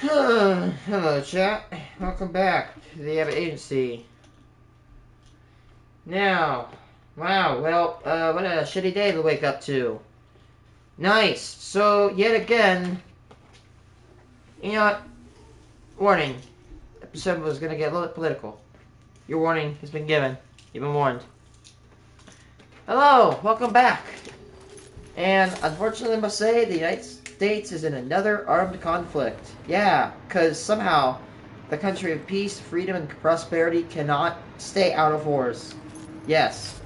Hello, chat. Welcome back to the Abbott Agency. Now, wow, well, what a shitty day to wake up to. Nice. So, yet again, you know what? Warning. Episode was gonna get a little bit political. Your warning has been given. You've been warned. Hello, welcome back. And unfortunately, I must say, the United States is in another armed conflict. Yeah, because somehow the country of peace, freedom, and prosperity cannot stay out of wars. Yes.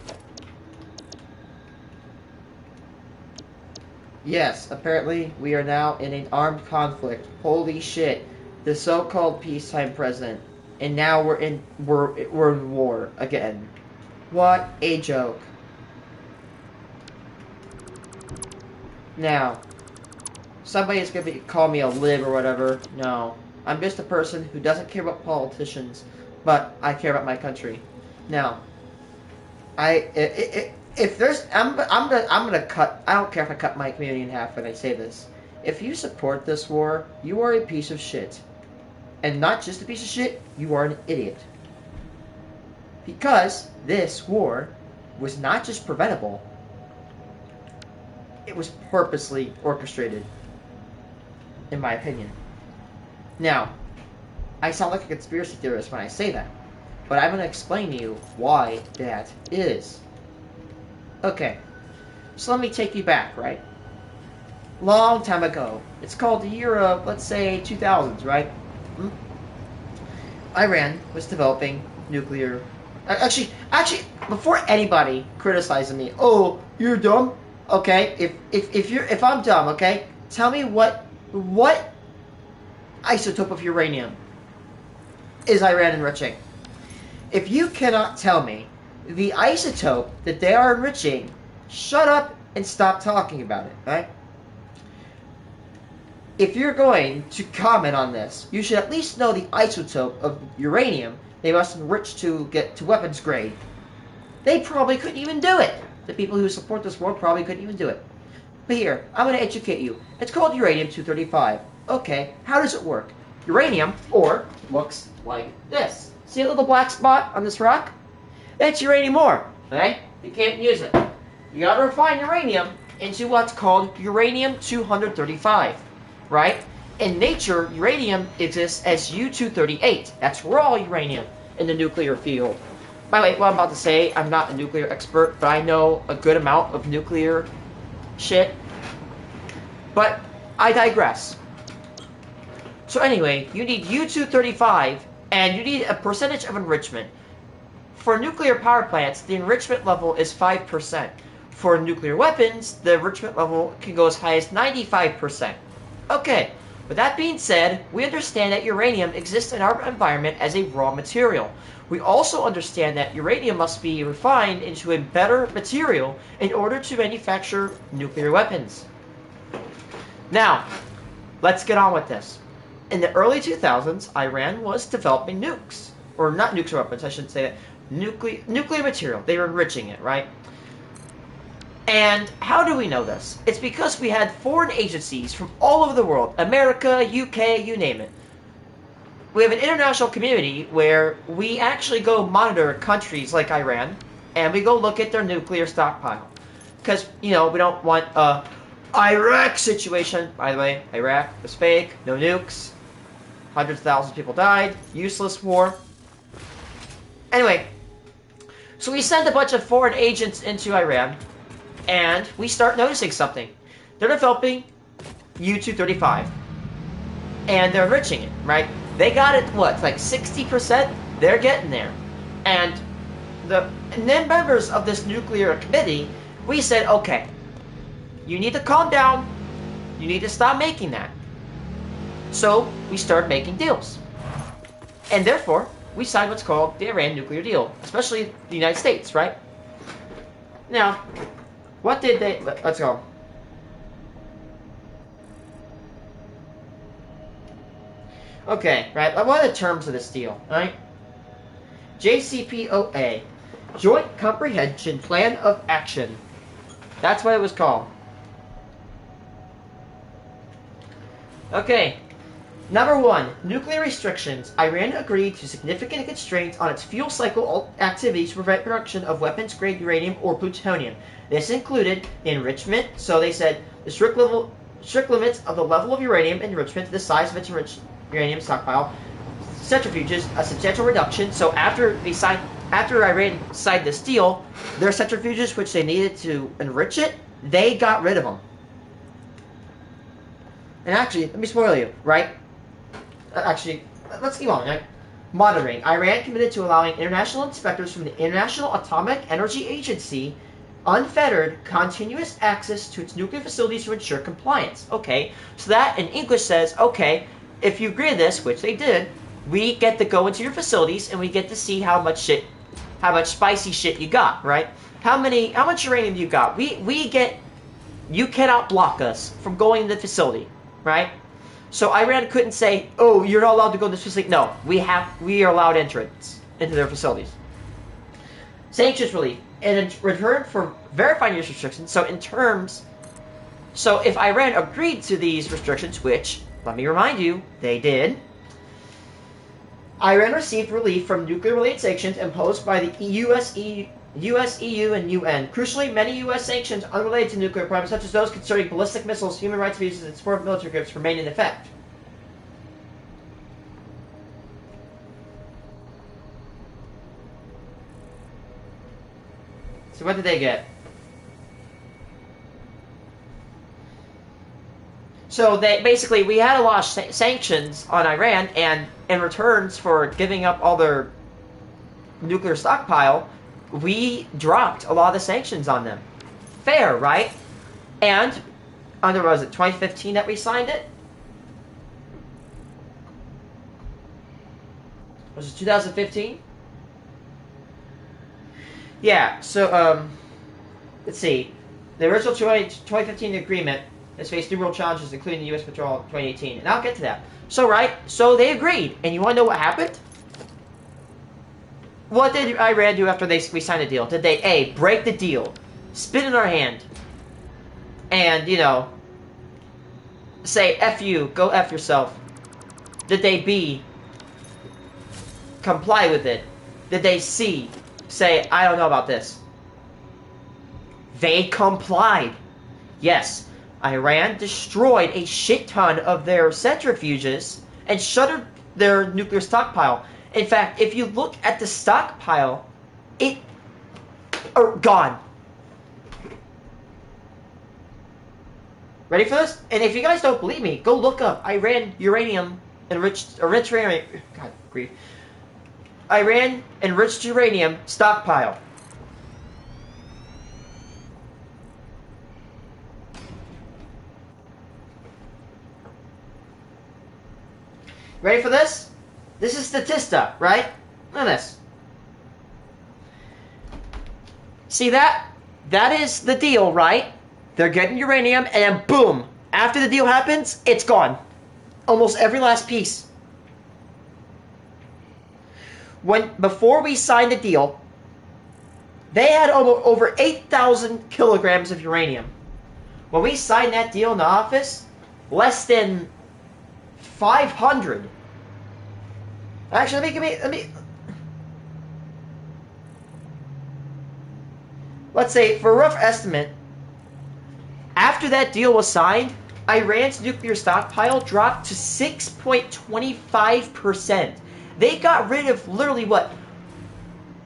Yes, apparently we are now in an armed conflict. Holy shit. The so-called peacetime president. And now we're in war again. What a joke. Now, somebody is going to call me a lib or whatever. No. I'm just a person who doesn't care about politicians, but I care about my country. Now, if there's, I'm gonna cut. I don't care if I cut my community in half when I say this. If you support this war, you are a piece of shit, and not just a piece of shit. You are an idiot. Because this war was not just preventable. It was purposely orchestrated, in my opinion. Now, I sound like a conspiracy theorist when I say that, but I'm going to explain to you why that is. Okay, so let me take you back, right? Long time ago. It's called the year of, let's say, 2000s, right? Iran was developing nuclear... Actually, before anybody criticizes me, oh, you're dumb. Okay, if I'm dumb, okay, tell me what isotope of uranium is Iran enriching? If you cannot tell me the isotope that they are enriching, shut up and stop talking about it, right? If you're going to comment on this, you should at least know the isotope of uranium they must enrich to get to weapons grade. They probably couldn't even do it. The people who support this war probably couldn't even do it. But here, I'm going to educate you. It's called uranium-235. Okay, how does it work? Uranium, or, looks like this. See a little black spot on this rock? That's uranium ore, okay? You can't use it. You got to refine uranium into what's called uranium-235, right? In nature, uranium exists as U-238. That's raw uranium in the nuclear field. By the way, what I'm about to say, I'm not a nuclear expert, but I know a good amount of nuclear shit. But I digress. So anyway, you need U-235, and you need a percentage of enrichment. For nuclear power plants, the enrichment level is 5%. For nuclear weapons, the enrichment level can go as high as 95%. Okay, with that being said, we understand that uranium exists in our environment as a raw material. We also understand that uranium must be refined into a better material in order to manufacture nuclear weapons. Now, let's get on with this. In the early 2000s, Iran was developing nukes. Or not nuclear weapons, I shouldn't say that. Nuclear material. They were enriching it, right? And how do we know this? It's because we had foreign agencies from all over the world. America, UK, you name it. We have an international community where we actually go monitor countries like Iran, and we go look at their nuclear stockpile. Because, you know, we don't want a Iraq situation. By the way, Iraq was fake, no nukes. Hundreds of thousands of people died, useless war. Anyway, so we send a bunch of foreign agents into Iran, and we start noticing something. They're developing U-235, and they're enriching it, right? They got it, what, like 60%? They're getting there. And then members of this nuclear committee, we said, okay, you need to calm down. You need to stop making that. So we started making deals. And therefore, we signed what's called the Iran nuclear deal, especially the United States, right? Now, what did they... Let's go. Okay, right, what are the terms of this deal, right? JCPOA, Joint Comprehension Plan of Action. That's what it was called. Okay, Number 1, nuclear restrictions. Iran agreed to significant constraints on its fuel cycle activities to prevent production of weapons-grade uranium or plutonium. This included enrichment, so they said the strict limits of the level of uranium enrichment to the size of its enriched uranium stockpile, centrifuges, a substantial reduction. So after Iran signed this deal, their centrifuges, which they needed to enrich it, they got rid of them. And actually, let me spoil you, right? Actually, let's keep on. Right? Monitoring. Iran committed to allowing international inspectors from the International Atomic Energy Agency unfettered, continuous access to its nuclear facilities to ensure compliance. Okay, so that in English says, okay, if you agree to this, which they did, we get to go into your facilities and we get to see how much spicy shit you got, right? How much uranium you got? You cannot block us from going to the facility, right? So Iran couldn't say, oh, you're not allowed to go to this facility. No, we are allowed entrance into their facilities. Sanctions relief. And in return for verifying these restrictions, so if Iran agreed to these restrictions, which, let me remind you, they did, Iran received relief from nuclear-related sanctions imposed by the US, EU, and UN. Crucially, many U.S. sanctions unrelated to nuclear programs, such as those concerning ballistic missiles, human rights abuses, and support of military groups, remain in effect. So what did they get? So we had a lot of sanctions on Iran, and in returns for giving up all their nuclear stockpile, we dropped a lot of the sanctions on them. Fair, right? And under, was it 2015 that we signed it? Was it 2015? Yeah, so, let's see. The original 2015 agreement has faced numerous challenges, including the U.S. withdrawal in 2018. And I'll get to that. So they agreed. And you want to know what happened? What did Iran do after we signed the deal? Did they, A, break the deal, spit in our hand, and, say, F you, go F yourself? Did they, B, comply with it? Did they, C, say, I don't know about this? They complied. Yes, Iran destroyed a shit ton of their centrifuges and shuttered their nuclear stockpile. In fact, if you look at the stockpile, gone. Ready for this? And if you guys don't believe me, go look up Iran enriched uranium. God grief. Iran enriched uranium stockpile. Ready for this? This is Statista, right? Look at this. See that? That is the deal, right? They're getting uranium, and then boom! After the deal happens, it's gone. Almost every last piece. Before we signed the deal, they had over 8,000 kilograms of uranium. When we signed that deal in the office, less than 500. Actually, let me. Let's say, for a rough estimate, after that deal was signed, Iran's nuclear stockpile dropped to 6.25%. They got rid of literally what?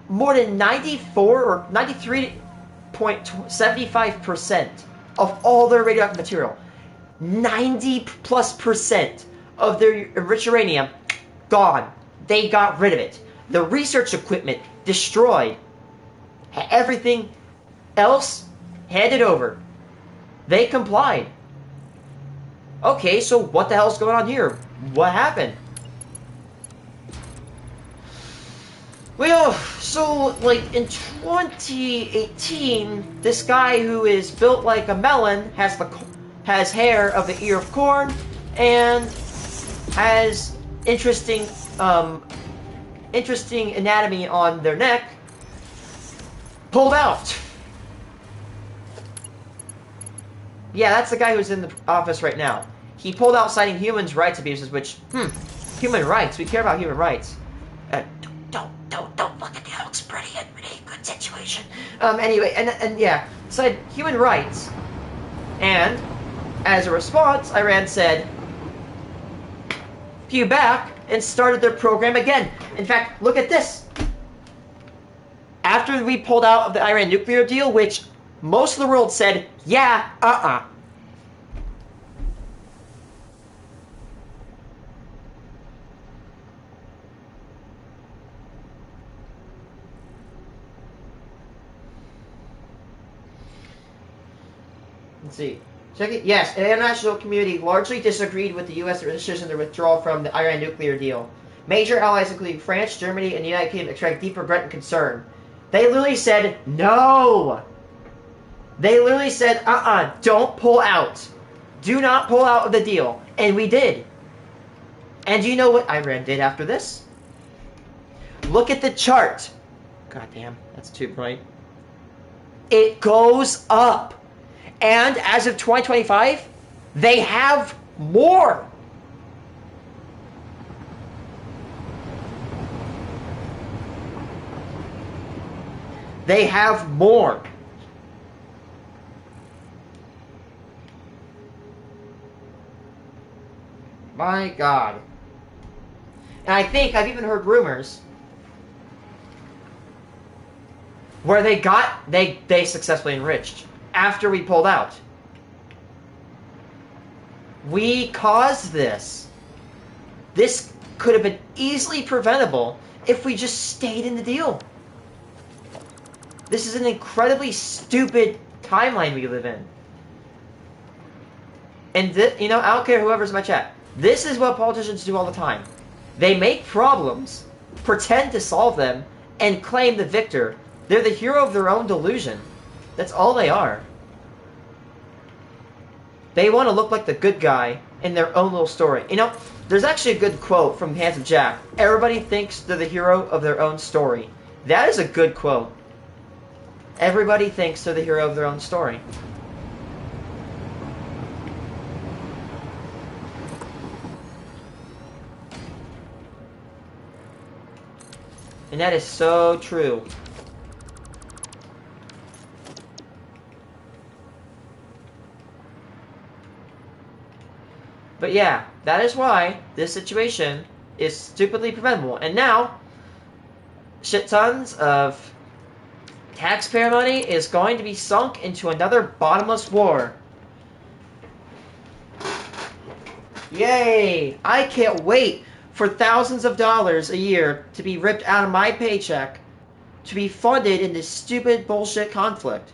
More than 94 or 93.75% of all their radioactive material. 90+% of their enriched uranium gone. They got rid of it. The research equipment destroyed. Everything else handed over. They complied. Okay, so what the hell's going on here? What happened? Well, so, like, in 2018, this guy who is built like a melon has hair of the ear of corn and has interesting anatomy on their neck, pulled out. Yeah, that's the guy who's in the office right now. he pulled out citing human rights abuses, which, human rights, we care about human rights. Don't look at that, looks pretty good situation. Anyway, and yeah, cited human rights, and as a response, Iran said, pew back, and started their program again. In fact, look at this. After we pulled out of the Iran nuclear deal, which most of the world said, yeah, Let's see. Check it. Yes, the international community largely disagreed with the U.S. decision to withdraw from the Iran nuclear deal. Major allies, including France, Germany, and the United Kingdom, expressed deep regret and concern. They literally said, no! They literally said, don't pull out. Do not pull out of the deal. And we did. And do you know what Iran did after this? Look at the chart. God damn, that's too bright. It goes up. And as of 2025, they have more. They have more. My God. And I think I've even heard rumors where they successfully enriched after we pulled out. We caused this. This could have been easily preventable if we just stayed in the deal. This is an incredibly stupid timeline we live in. And, I don't care whoever's in my chat. This is what politicians do all the time. They make problems, pretend to solve them, and claim the victor. They're the hero of their own delusion. That's all they are. They want to look like the good guy in their own little story. There's actually a good quote from Handsome Jack. Everybody thinks they're the hero of their own story. That is a good quote. Everybody thinks they're the hero of their own story. And that is so true. But yeah, that is why this situation is stupidly preventable. And now, shit tons of taxpayer money is going to be sunk into another bottomless war. Yay! I can't wait for thousands of dollars a year to be ripped out of my paycheck to be funded in this stupid bullshit conflict.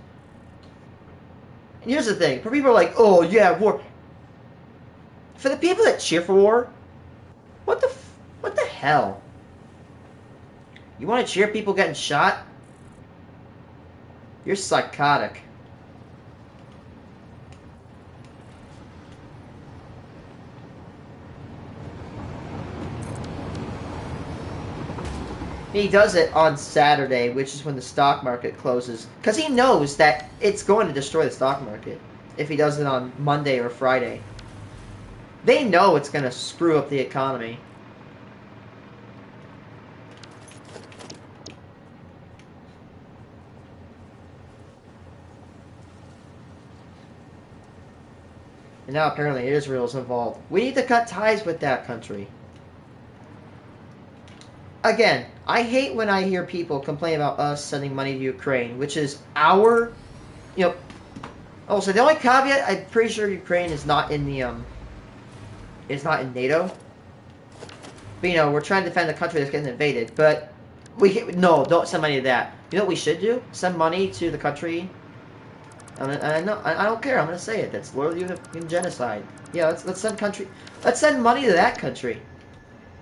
And here's the thing. For people are like, oh yeah, war. For the people that cheer for war, what the hell? You want to cheer people getting shot? You're psychotic. He does it on Saturday, which is when the stock market closes. Because he knows that it's going to destroy the stock market if he does it on Monday or Friday. They know it's going to screw up the economy. And now apparently Israel's involved. We need to cut ties with that country. Again, I hate when I hear people complain about us sending money to Ukraine, which is our, Oh, so the only caveat, I'm pretty sure Ukraine is not in the, is not in NATO. But, we're trying to defend the country that's getting invaded. But, no, don't send money to that. You know what we should do? Send money to the country. I don't care. I'm going to say it. That's literally genocide. Yeah, let's send money to that country.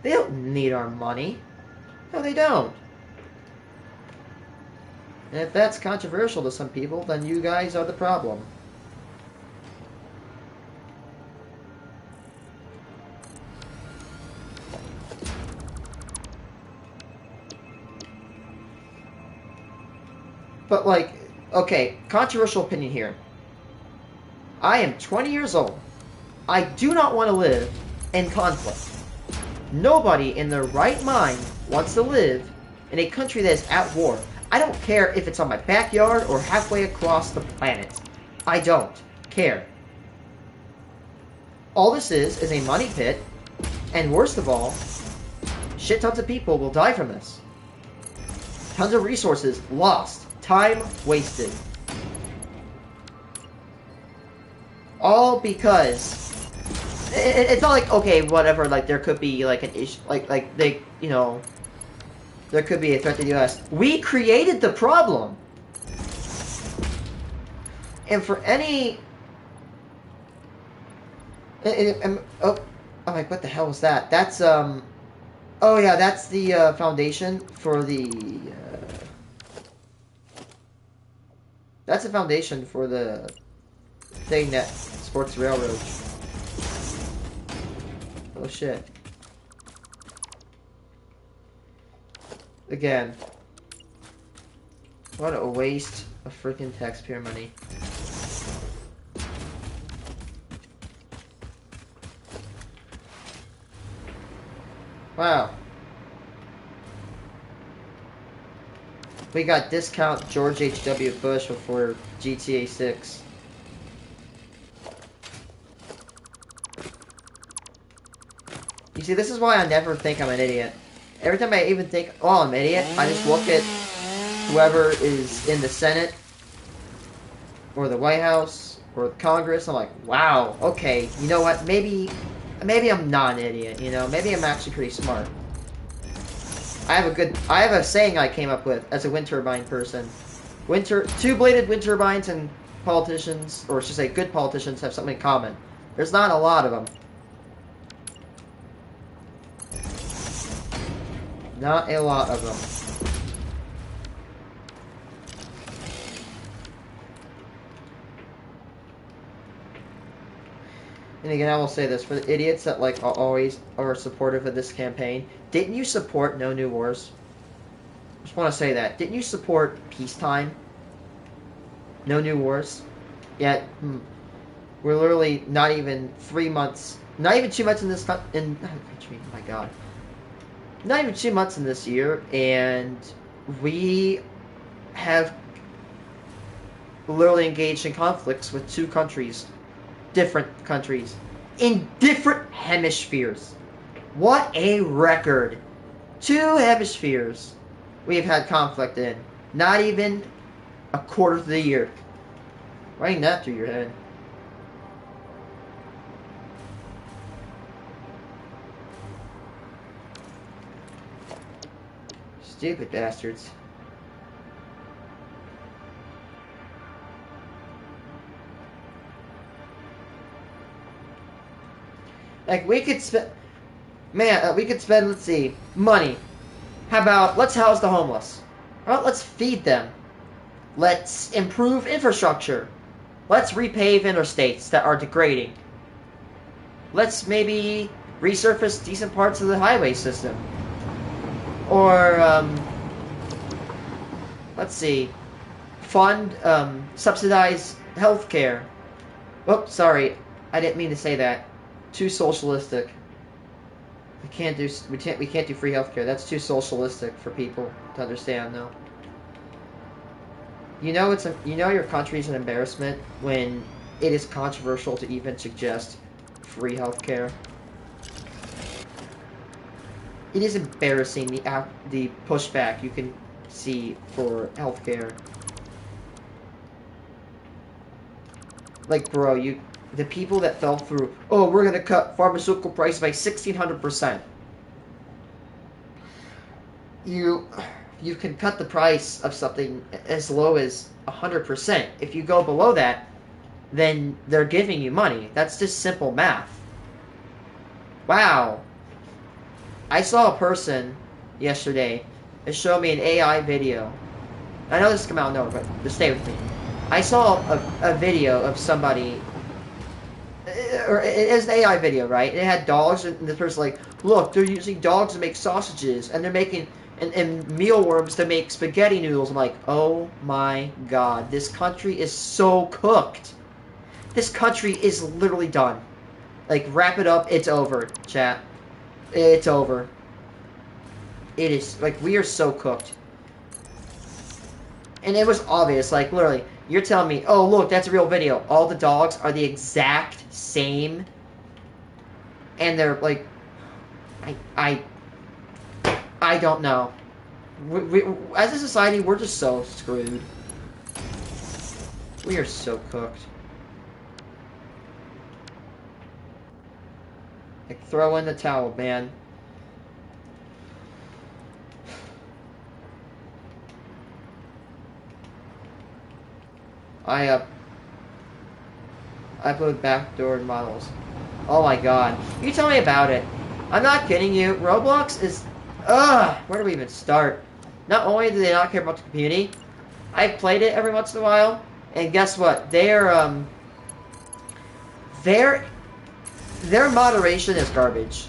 They don't need our money. No, they don't. And if that's controversial to some people, then you guys are the problem. But, okay, controversial opinion here. I am 20 years old. I do not want to live in conflict. Nobody in their right mind wants to live in a country that is at war. I don't care if it's on my backyard or halfway across the planet. I don't care. All this is a money pit, and worst of all, shit tons of people will die from this. Tons of resources lost. Time wasted. All because it's not like, okay, whatever, like there could be like an issue, like they, you know, there could be a threat to the US. We created the problem. And for any I'm like, what the hell was that? That's oh yeah, that's the foundation for the that's the foundation for the thing that supports the railroad. Oh shit. Again. What a waste of freaking taxpayer money. Wow. We got discount George H.W. Bush before GTA 6. You see, this is why I never think I'm an idiot. Every time I even think, oh, I'm an idiot, I just look at whoever is in the Senate, or the White House, or the Congress, I'm like, wow, okay, you know what, maybe I'm not an idiot, you know, maybe I'm actually pretty smart. I have a saying I came up with as a wind turbine person. Two-bladed wind turbines and politicians, or I should say good politicians, have something in common. There's not a lot of them. Not a lot of them. And again, I will say this, for the idiots that like always are supportive of this campaign, didn't you support no new wars? Just want to say that. Didn't you support peacetime? No new wars? Yet, we're literally not even 3 months, not even 2 months in this country, my god. Not even 2 months in this year, and we have literally engaged in conflicts with two countries. Different countries. In different hemispheres. What a record. 2 hemispheres we've had conflict in. Not even a quarter of the year. Running that through your head. Stupid bastards. Like, we could spend... Man, we could spend, let's see, money. How about, let's house the homeless. How about let's feed them. Let's improve infrastructure. Let's repave interstates that are degrading. Let's maybe resurface decent parts of the highway system. Or, let's see, fund, subsidize healthcare. Oh, sorry, I didn't mean to say that. Too socialistic. We can't do free healthcare. That's too socialistic for people to understand, though. You know your country's an embarrassment when it is controversial to even suggest free healthcare. It is embarrassing the pushback you can see for healthcare. Like, bro, the people that fell through, oh, we're gonna cut pharmaceutical prices by 1,600%. You can cut the price of something as low as 100%. If you go below that, then they're giving you money. That's just simple math. Wow. I saw a person yesterday that showed me an AI video. I know this has come out of nowhere, but just stay with me. I saw a video of somebody, or it's an AI video, right? It had dogs, and this person's like, look, they're using dogs to make sausages, and they're making, and mealworms to make spaghetti noodles. I'm like, oh my god, this country is so cooked. This country is literally done. Like, wrap it up. It's over, chat. It's over. It is, like, we are so cooked. And it was obvious, like, literally, you're telling me, oh, look, that's a real video. All the dogs are the exact same. And they're, like, I don't know. As a society, we're just so screwed. We are so cooked. Like, throw in the towel, man. I put backdoor models. Oh my god. You tell me about it. I'm not kidding you. Roblox is... Ugh! Where do we even start? Not only do they not care about the community, I've played it every once in a while, and guess what? Their moderation is garbage.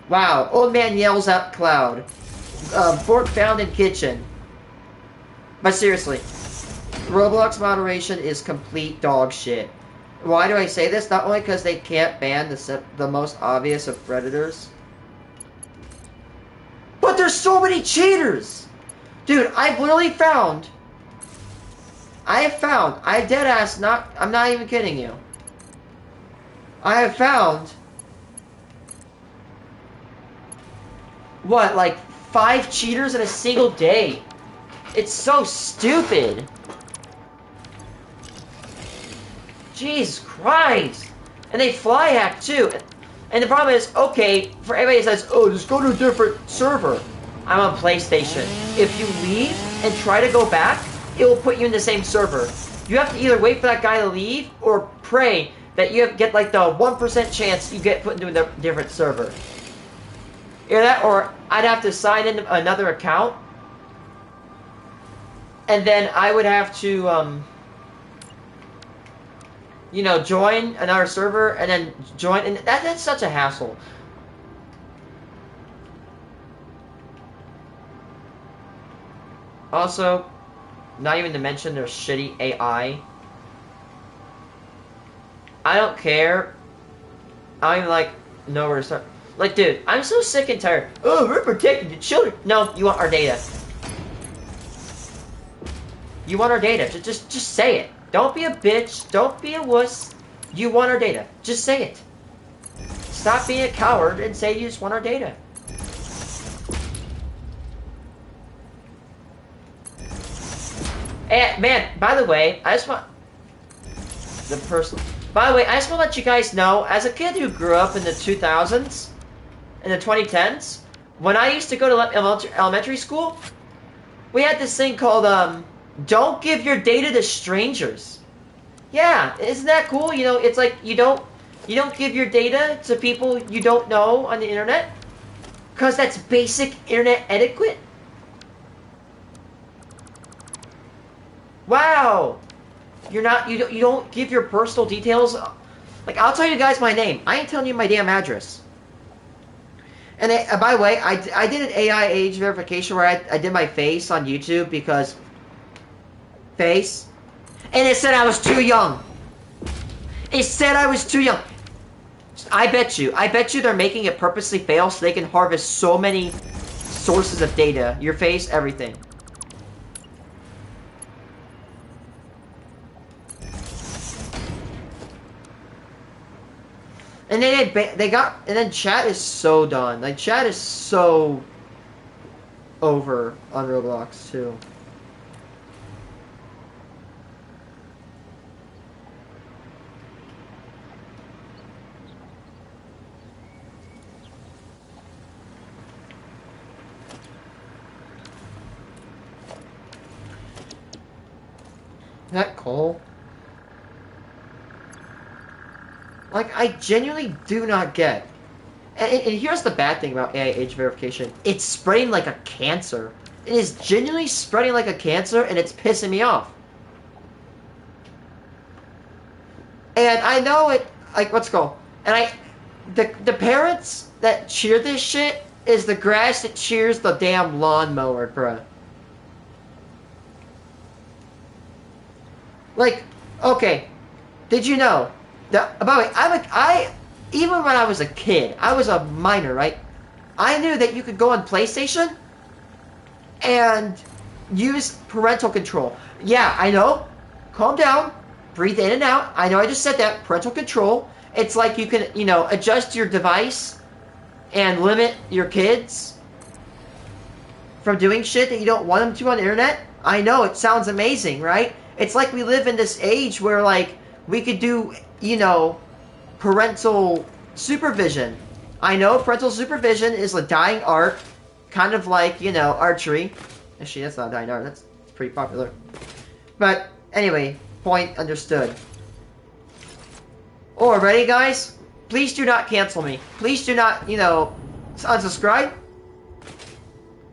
Wow. Old man yells at cloud. Fork found in kitchen. But seriously, Roblox moderation is complete dog shit. Why do I say this? Not only because they can't ban the most obvious of predators, but there's so many cheaters! Dude, I've literally found... I'm deadass not... I'm not even kidding you. I have found... What, like 5 cheaters in a single day? It's so stupid! Jesus Christ! And they fly hack too. And the problem is, okay, for everybody that says, oh, just go to a different server. I'm on PlayStation. If you leave and try to go back, it will put you in the same server. You have to either wait for that guy to leave or pray that you get like the 1% chance you get put into a different server. Either that or I'd have to sign in another account. And then I would have to, you know, join another server and then join, and that's such a hassle. Also, not even to mention their shitty AI. I don't care. I don't even like know where to start. Like, dude, I'm so sick and tired. Oh, we're protecting the children. No, you want our data. You want our data. Just say it. Don't be a bitch. Don't be a wuss. You want our data. Just say it. Stop being a coward and say you just want our data. And, man, by the way, I just want... By the way, I just want to let you guys know, as a kid who grew up in the 2000s, in the 2010s, when I used to go to elementary school, we had this thing called, don't give your data to strangers. Yeah, isn't that cool? You know, it's like you don't give your data to people you don't know on the internet, because that's basic internet etiquette. Wow, you don't give your personal details. Like, I'll tell you guys my name. I ain't telling you my damn address. And by the way, I did an AI age verification where I did my face on YouTube because face, and it said I was too young. It said I was too young. I bet you they're making it purposely fail so they can harvest so many sources of data. Your face, everything. And then chat is so done. Like, chat is so over on Roblox too. Is that Cole? Like, I genuinely do not get. And here's the bad thing about AI age verification. It's spreading like a cancer. It is genuinely spreading like a cancer, and it's pissing me off. And I know it, like, let's go. And the parents that cheer this shit is the grass that cheers the damn lawnmower, bruh. Like, okay, did you know? By the way, even when I was a kid, I was a minor, right? I knew that you could go on PlayStation and use parental control. Yeah, I know. Calm down. Breathe in and out. I know I just said that. Parental control. It's like you can, adjust your device and limit your kids from doing shit that you don't want them to on the internet. I know, it sounds amazing, right? It's like we live in this age where, like, we could do, parental supervision. I know parental supervision is a dying art, kind of like, archery. Actually, that's not a dying art. That's pretty popular. But, anyway, point understood. Oh, ready, guys? Please do not cancel me. Please do not, unsubscribe.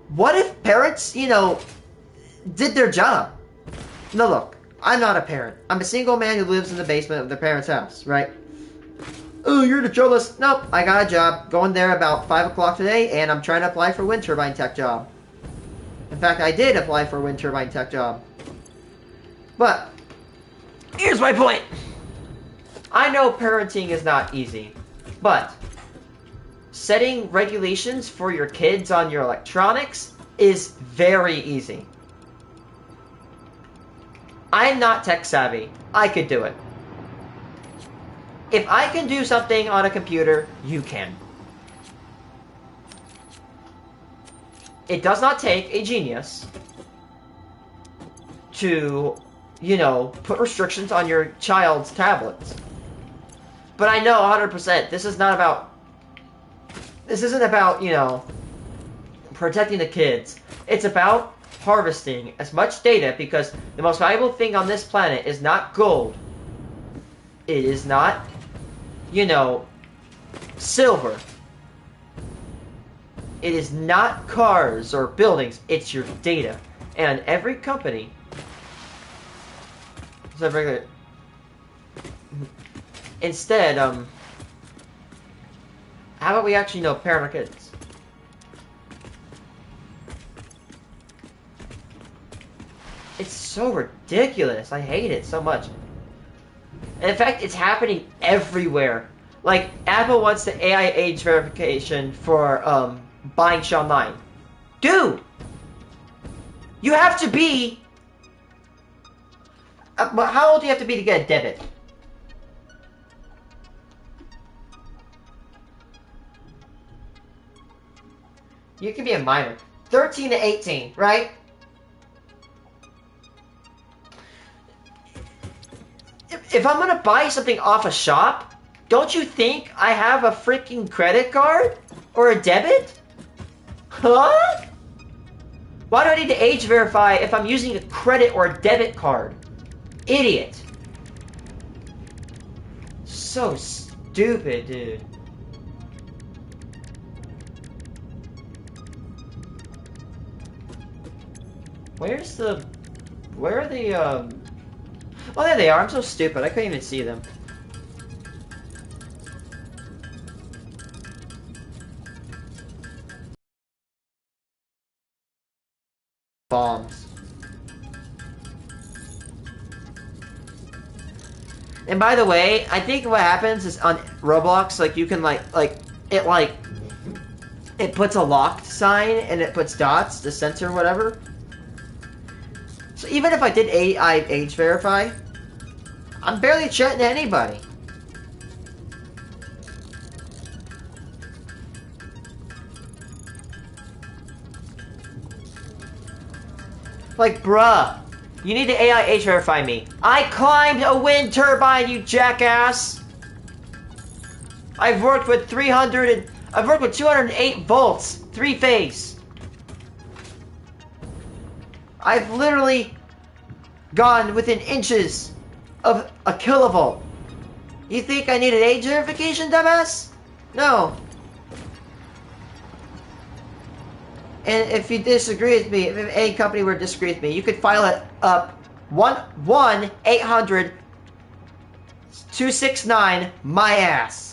What if parents, did their job? No, look, I'm not a parent. I'm a single man who lives in the basement of their parents' house, right? Oh, you're the jobless. Nope, I got a job. Going there about 5 o'clock today, and I'm trying to apply for a wind turbine tech job. In fact, I did apply for a wind turbine tech job. But, here's my point. I know parenting is not easy, but setting regulations for your kids on your electronics is very easy. I'm not tech savvy. I could do it. If I can do something on a computer, you can. It does not take a genius to, put restrictions on your child's tablets. But I know 100% this isn't about, protecting the kids. It's about harvesting as much data, because the most valuable thing on this planet is not gold. It is not, silver. It is not cars or buildings. It's your data. And every company... Instead, how about we actually, parent our kids? It's so ridiculous. I hate it so much. And in fact, it's happening everywhere. Like, Apple wants the AI age verification for, buying shit online. Dude! You have to be... how old do you have to be to get a debit? You can be a minor. 13 to 18, right? If I'm gonna buy something off a shop, don't you think I have a freaking credit card? Or a debit? Huh? Why do I need to age verify if I'm using a credit or a debit card? Idiot. So stupid, dude. Where are the, oh, there they are. I'm so stupid. I couldn't even see them. Bombs. And by the way, I think what happens is on Roblox, like, you can, it puts a locked sign and it puts dots to censor whatever. So even if I did AI age verify, I'm barely chatting to anybody. Like, bruh, you need to AI age verify me. I climbed a wind turbine, you jackass! I've worked with 208 volts, 3-phase. I've literally gone within inches of a kilovolt. You think I need an age verification, dumbass? No. And if you disagree with me, if any company were to disagree with me, you could file it up 1-800-269 my ass.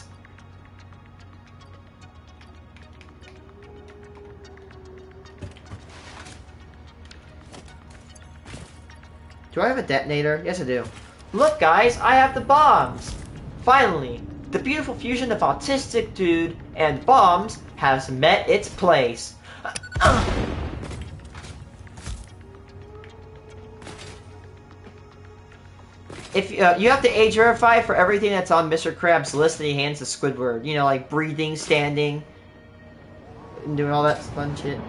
Do I have a detonator? Yes, I do. Look, guys, I have the bombs. Finally. The beautiful fusion of autistic dude and bombs has met its place. If you have to age verify for everything that's on Mr. Krabs' list that he hands to Squidward. You know, like breathing, standing, and doing all that fun shit.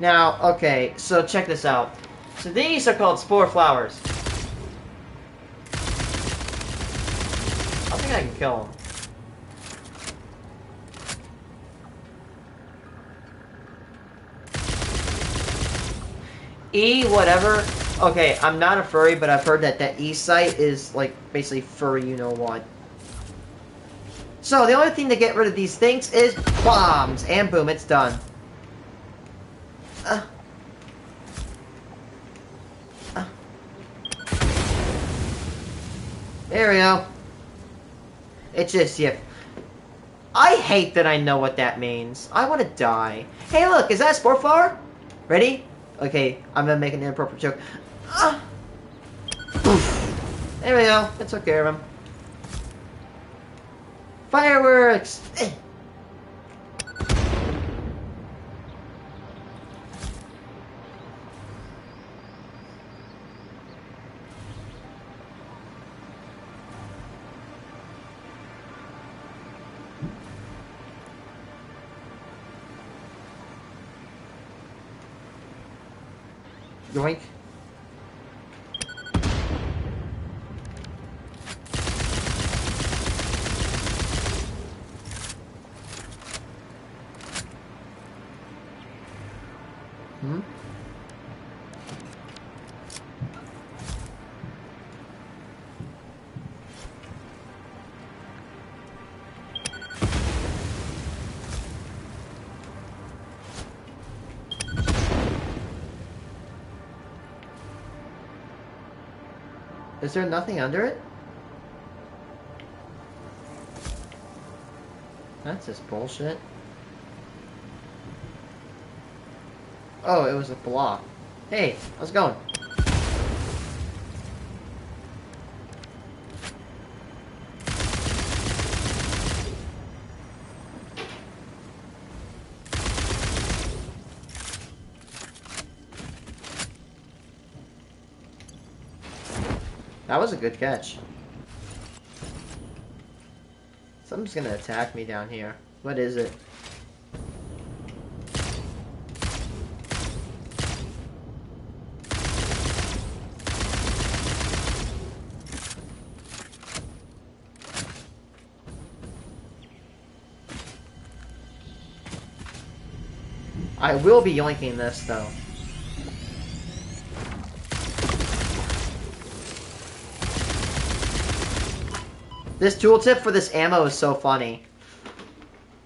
Now, okay, so check this out. So these are called spore flowers. I think I can kill them. E whatever. Okay, I'm not a furry, but I've heard that that E site is like basically furry you know what. So the only thing to get rid of these things is bombs, and boom, it's done. There we go. It's just, yeah. I hate that I know what that means. I want to die. Hey, look, is that a spore flower? Ready? Okay, I'm gonna make an inappropriate joke. There we go. That took care of him. Fireworks! Yoink. Hmm? Is there nothing under it? That's just bullshit. Oh, it was a block. Hey, how's it going? That was a good catch. Something's gonna attack me down here. What is it? I will be yoinking this though. This tooltip for this ammo is so funny.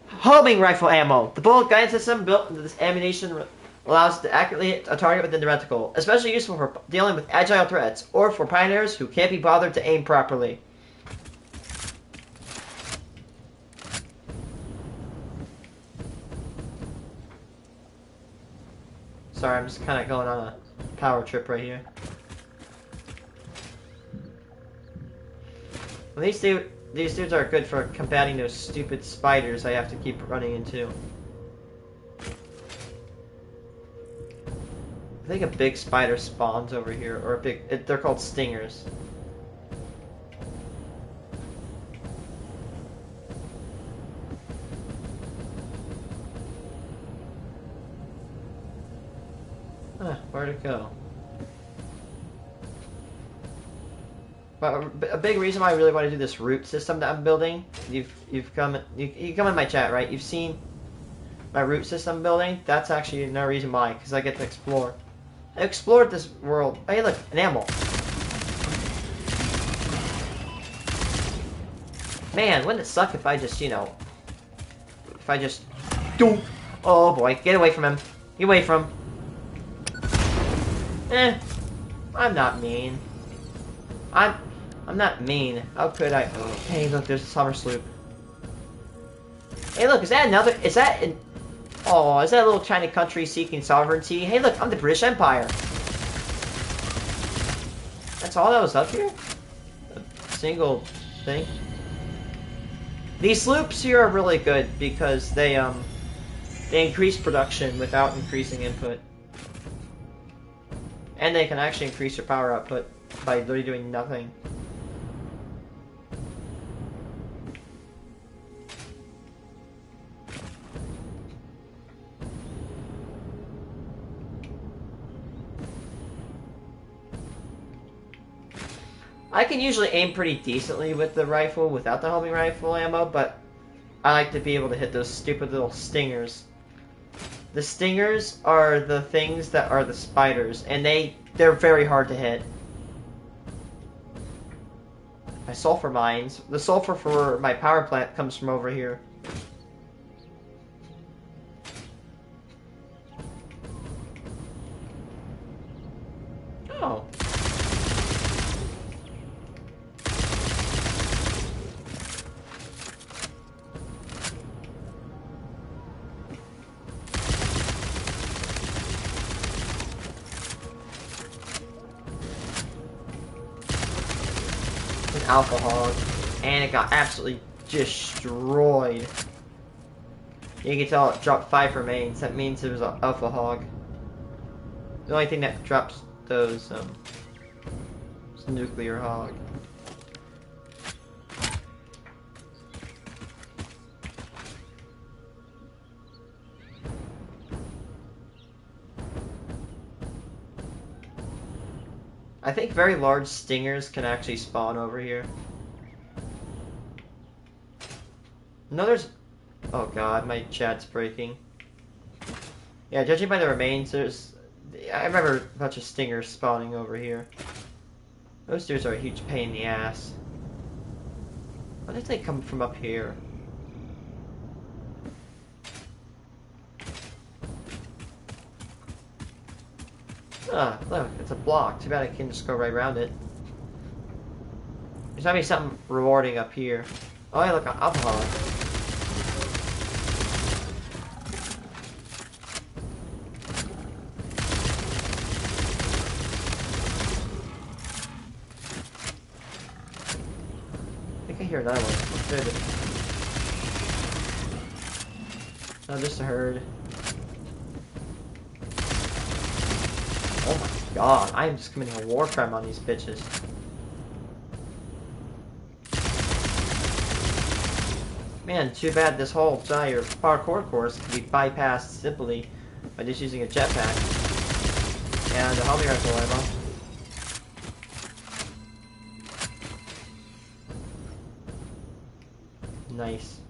Homing rifle ammo. The bullet guidance system built into this ammunition allows to accurately hit a target within the reticle, especially useful for dealing with agile threats or for pioneers who can't be bothered to aim properly. Sorry, I'm just kind of going on a power trip right here. Well, these dudes are good for combating those stupid spiders I have to keep running into. I think a big spider spawns over here, or a big... they're called stingers. Huh, where'd it go? But a big reason why I really want to do this route system that I'm building, you come in my chat, right? You've seen my route system building. That's actually another reason why, because I get to explore. I explored this world. Hey, look, an animal. Man, wouldn't it suck if I just, you know, if I just, oh boy, get away from him. Get away from him. I'm not mean. I'm not mean. How could I? Oh, hey, look, there's a summer sloop. Hey, look, is that another? Is that an? Oh, is that a little tiny country seeking sovereignty? Hey, look, I'm the British Empire. That's all that was up here? A single thing? These sloops here are really good because they increase production without increasing input. And they can actually increase your power output by literally doing nothing. I can usually aim pretty decently with the rifle without the homing rifle ammo, but I like to be able to hit those stupid little stingers. The stingers are the things that are the spiders, and they're very hard to hit. My sulfur mines. The sulfur for my power plant comes from over here. Oh. Alpha hog, and it got absolutely destroyed. You can tell it dropped 5 remains. That means it was an alpha hog. The only thing that drops those is nuclear hog. I think very large stingers can actually spawn over here. No, there's... Oh god, my chat's breaking. Yeah, judging by the remains, there's... I remember a bunch of stingers spawning over here. Those dudes are a huge pain in the ass. Why did they come from up here? Ah, look, it's a block. Too bad I can just go right around it. There's gotta be something rewarding up here. Oh, yeah, look, alcohol. I think I hear another one. Good. Oh, just a herd. Oh my god, I am just committing a war crime on these bitches. Man, too bad this whole entire parkour course can be bypassed simply by just using a jetpack and a homing rifle ammo. Nice.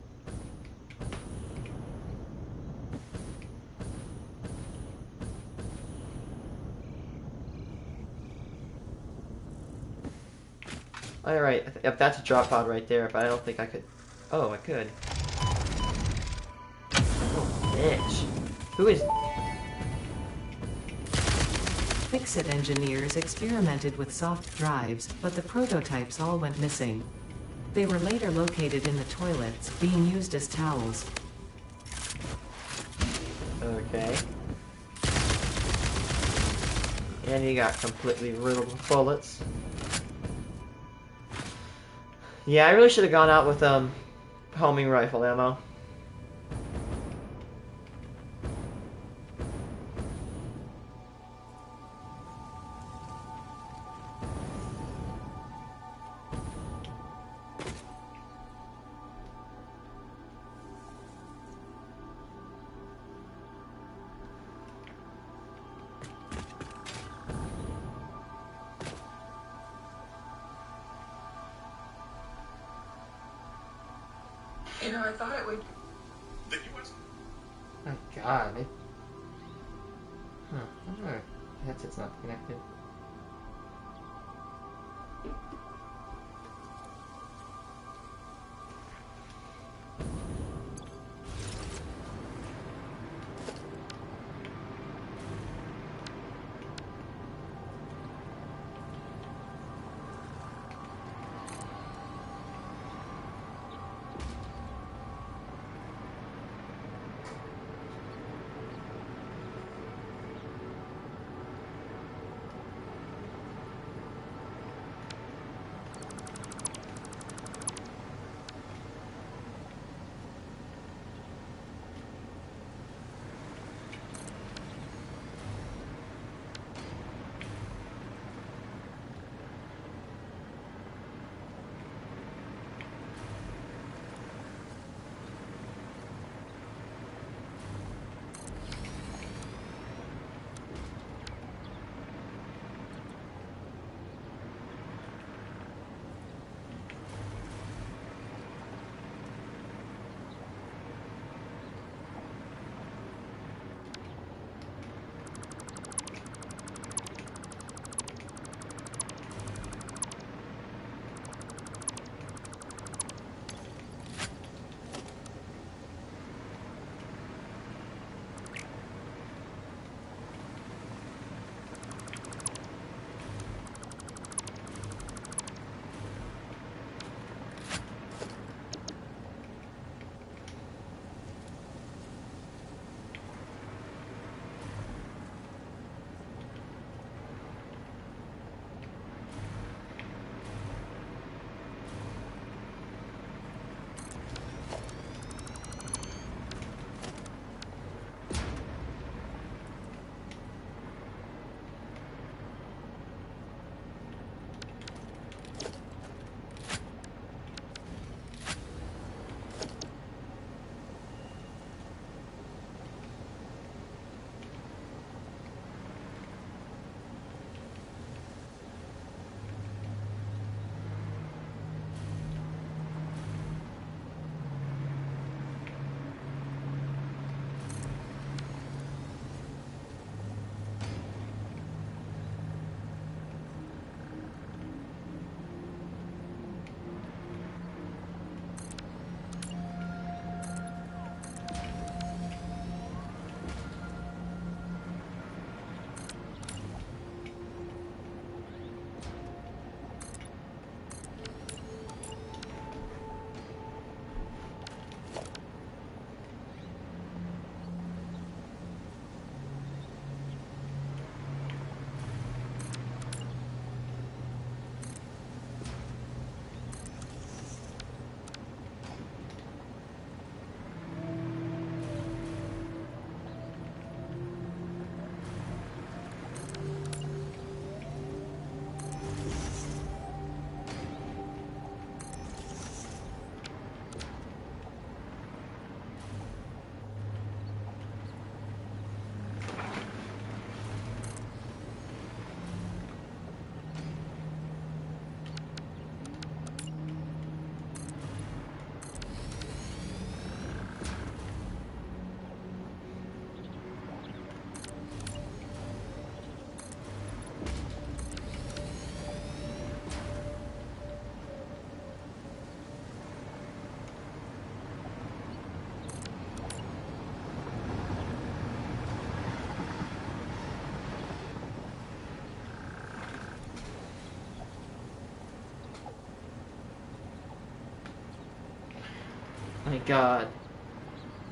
Alright, if that's a drop pod right there, but I don't think I could... Oh, I could. Oh, bitch. Who is... Fix-It engineers experimented with soft drives, but the prototypes all went missing. They were later located in the toilets, being used as towels. Okay. And you got completely riddled with bullets. Yeah, I really should have gone out with homing rifle ammo. You know, I thought it would... The U.S. Oh god, Huh, I wonder if the headset's not connected. god.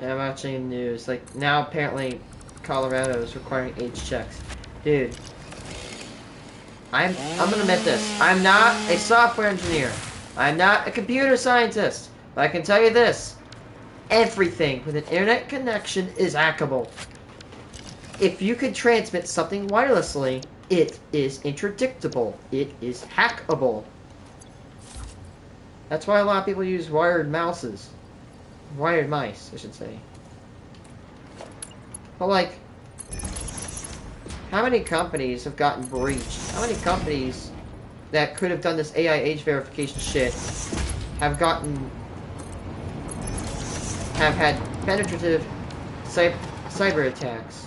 I'm watching the news. Like, now apparently Colorado is requiring age checks. Dude. I'm gonna admit this. I'm not a software engineer. I'm not a computer scientist. But I can tell you this. Everything with an internet connection is hackable. If you can transmit something wirelessly, it is interdictable. It is hackable. That's why a lot of people use wired mouses. Wired mice, I should say. But like, how many companies have gotten breached? How many companies that could have done this AI age verification shit have had penetrative cyber attacks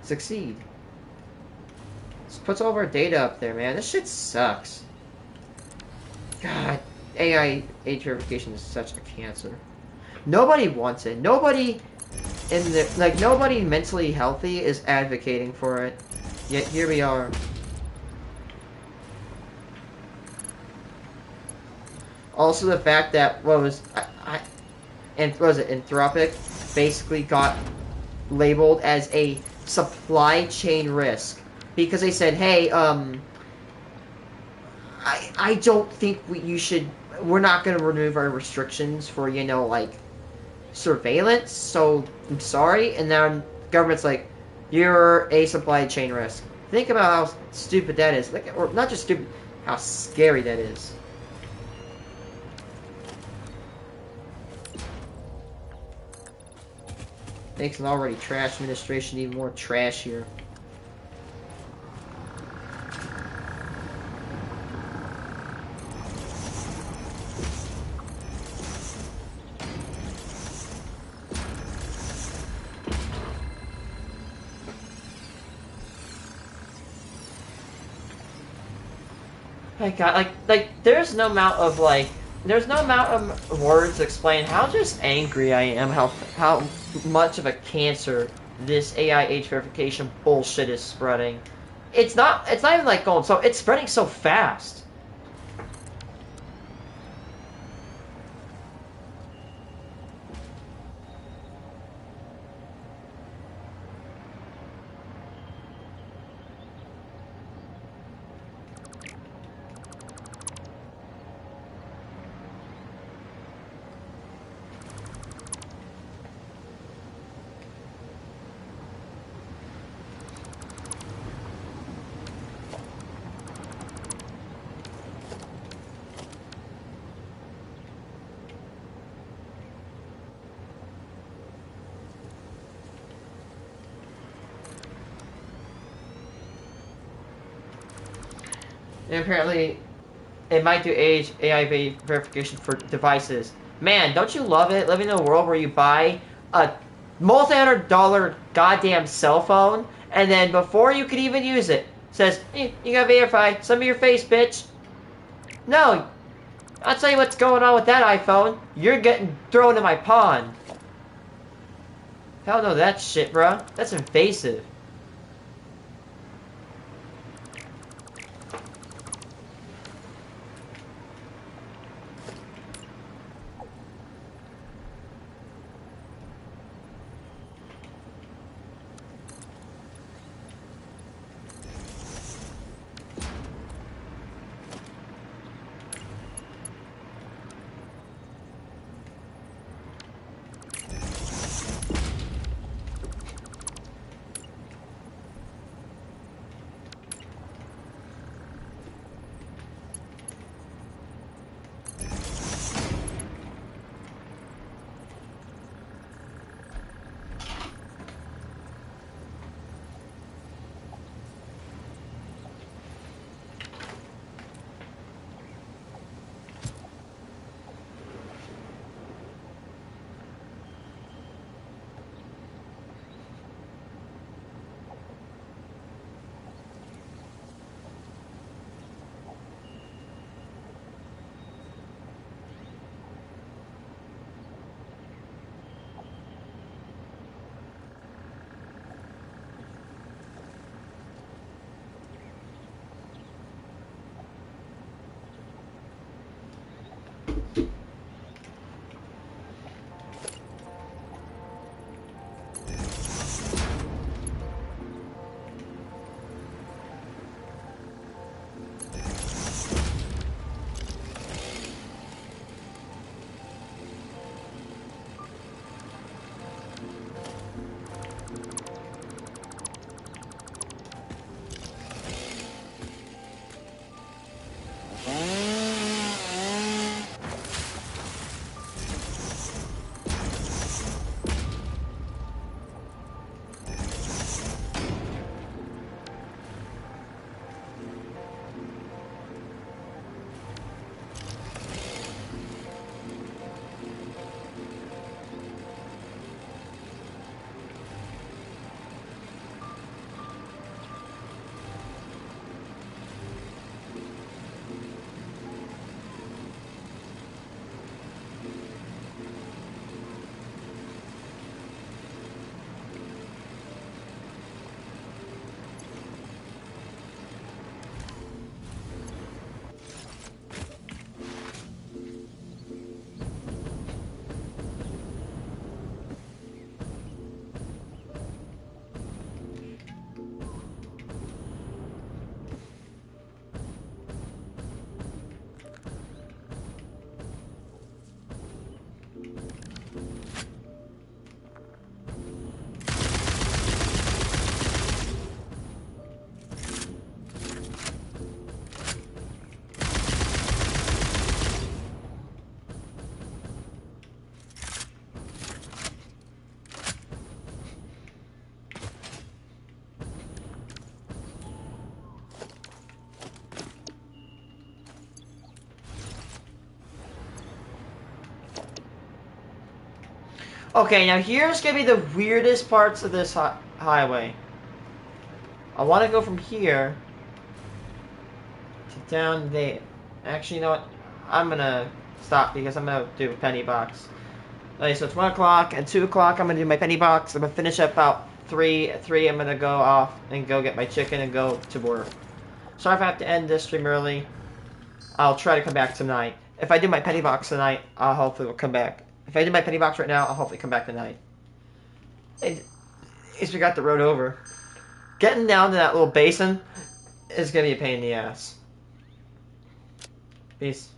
succeed? This puts all of our data up there, man. This shit sucks. God, AI age verification is such a cancer. Nobody wants it. Nobody nobody mentally healthy is advocating for it. Yet here we are. Also, the fact that Anthropic basically got labeled as a supply chain risk because they said, "Hey, I don't think we're not going to remove our restrictions for, you know, like, surveillance, so I'm sorry." And now government's like, "You're a supply chain risk." Think about how stupid that is. Like, or not just stupid, how scary that is. Makes an already trash administration even more trashier. My God, there's no amount of words to explain how just angry I am, how much of a cancer this AI age verification bullshit is spreading. It's not even like going so, it's spreading so fast. And apparently, it might do AI verification for devices. Man, don't you love it? Living in a world where you buy a multi-$100 goddamn cell phone, and then before you could even use it, says, you gotta verify some of your face, bitch. No, I'll tell you what's going on with that iPhone. You're getting thrown in my pond. Hell no, that shit, bro. That's invasive. Okay, now here's gonna be the weirdest parts of this highway. I want to go from here to down there. Actually, you know what? I'm gonna stop because I'm gonna do a penny box. Okay, so it's 1 o'clock and 2 o'clock. I'm gonna do my penny box. I'm gonna finish at about 3. At 3, I'm gonna go off and go get my chicken and go to work. Sorry if I have to end this stream early. I'll try to come back tonight. If I do my penny box tonight, I'll hopefully come back. If I do my penny box right now, I'll hopefully come back tonight. At least we got the road over. Getting down to that little basin is gonna be a pain in the ass. Peace.